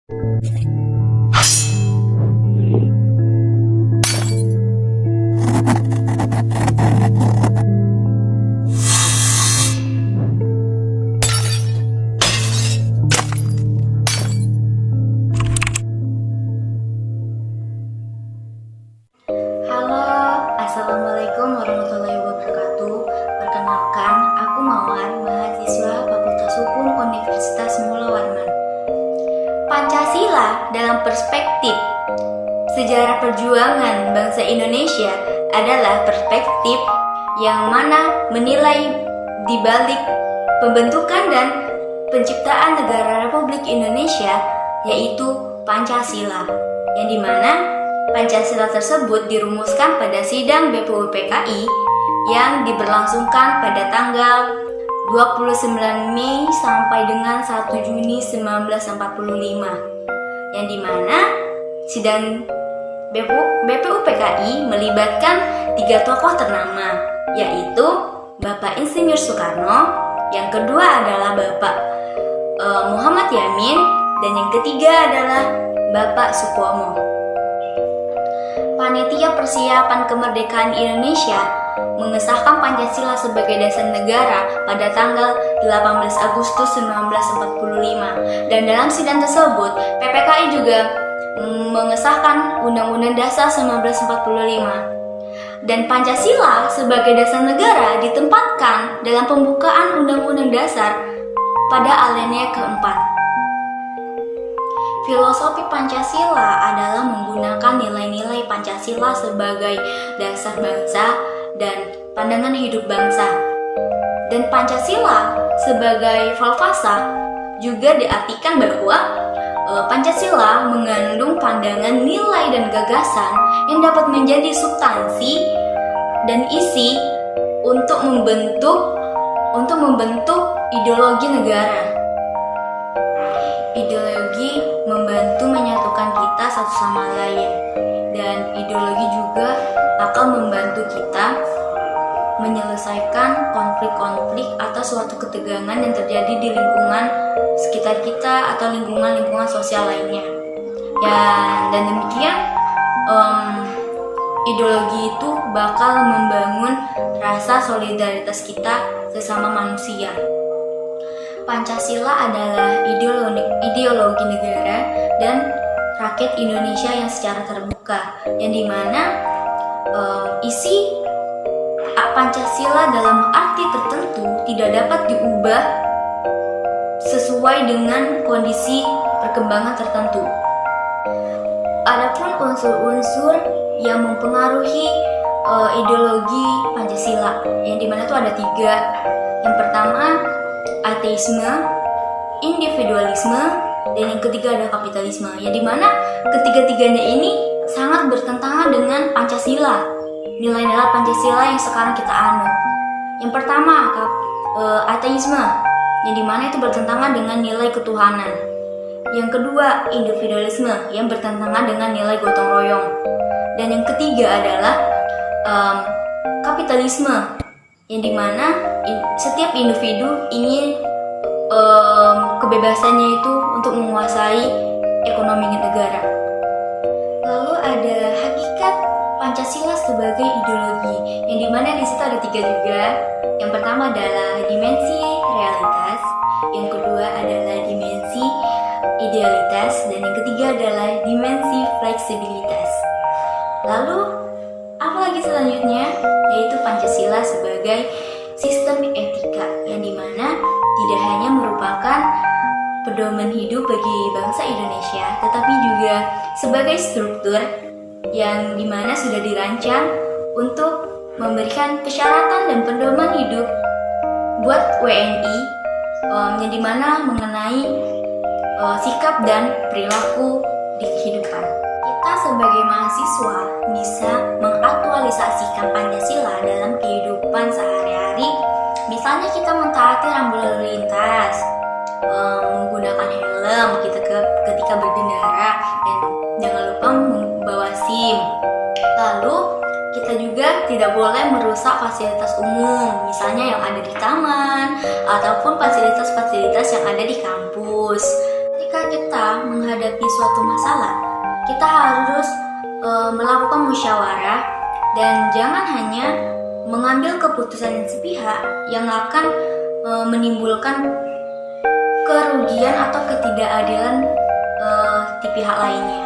Halo, Assalamualaikum warahmatullahi wabarakatuh. Perkenalkan, aku Mawar, mahasiswa Fakultas Hukum Universitas Mula Warman. Pancasila dalam perspektif sejarah perjuangan bangsa Indonesia adalah perspektif yang mana menilai di balik pembentukan dan penciptaan negara Republik Indonesia, yaitu Pancasila, yang dimana Pancasila tersebut dirumuskan pada sidang BPUPKI yang diberlangsungkan pada tanggal 29 Mei sampai dengan 1 Juni 1945, yang dimana sidang BPUPKI melibatkan 3 tokoh ternama, yaitu Bapak Insinyur Soekarno, yang kedua adalah Bapak Muhammad Yamin, dan yang ketiga adalah Bapak Supomo. Panitia Persiapan Kemerdekaan Indonesia mengesahkan Pancasila sebagai dasar negara pada tanggal 18 Agustus 1945, dan dalam sidang tersebut PPKI juga mengesahkan Undang-Undang Dasar 1945, dan Pancasila sebagai dasar negara ditempatkan dalam pembukaan Undang-Undang Dasar pada alinea keempat. Filosofi Pancasila adalah menggunakan nilai-nilai Pancasila sebagai dasar bangsa dan pandangan hidup bangsa. Dan Pancasila sebagai falsafah juga diartikan bahwa Pancasila mengandung pandangan, nilai, dan gagasan yang dapat menjadi substansi dan isi untuk membentuk ideologi negara. Ideologi membantu menyatukan kita satu sama lain, dan ideologi juga akan membantu kita menyelesaikan konflik-konflik atau suatu ketegangan yang terjadi di lingkungan sekitar kita atau lingkungan sosial lainnya. Ya, dan demikian ideologi itu bakal membangun rasa solidaritas kita sesama manusia. Pancasila adalah ideologi negara dan rakyat Indonesia yang secara terbuka, yang dimana isi Pancasila dalam arti tertentu tidak dapat diubah sesuai dengan kondisi perkembangan tertentu. Adapun unsur-unsur yang mempengaruhi ideologi Pancasila, yang dimana itu ada 3. Yang pertama, ateisme, individualisme, dan yang ketiga ada kapitalisme, yang dimana ketiga-tiganya ini sangat bertentangan dengan Pancasila, nilai-nilai Pancasila yang sekarang kita anut. Yang pertama, ateisme, yang dimana itu bertentangan dengan nilai ketuhanan. Yang kedua, individualisme, yang bertentangan dengan nilai gotong royong. Dan yang ketiga adalah kapitalisme, yang dimana setiap individu ingin kebebasannya itu untuk menguasai ekonomi negara. Lalu ada hakikat Pancasila sebagai ideologi, yang dimana di situ ada 3 juga. Yang pertama adalah dimensi realitas, yang kedua adalah dimensi idealitas, dan yang ketiga adalah dimensi fleksibilitas. Lalu apa lagi selanjutnya, yaitu Pancasila sebagai sistem etika, yang dimana tidak hanya merupakan pedoman hidup bagi bangsa Indonesia, tetapi juga sebagai struktur yang dimana sudah dirancang untuk memberikan persyaratan dan pedoman hidup buat WNI, yang dimana mengenai sikap dan perilaku di kehidupan. Kita sebagai mahasiswa bisa mengaktualisasikan Pancasila dalam kehidupan sehari-hari. Misalnya kita mentaati rambu lalu lintas, menggunakan helm ketika berkendara, dan jangan lupa membawa SIM. Lalu kita juga tidak boleh merusak fasilitas umum, misalnya yang ada di taman ataupun fasilitas-fasilitas yang ada di kampus. Ketika kita menghadapi suatu masalah, kita harus melakukan musyawarah dan jangan hanya mengambil keputusan yang sepihak yang akan menimbulkan kerugian atau ketidakadilan di pihak lainnya.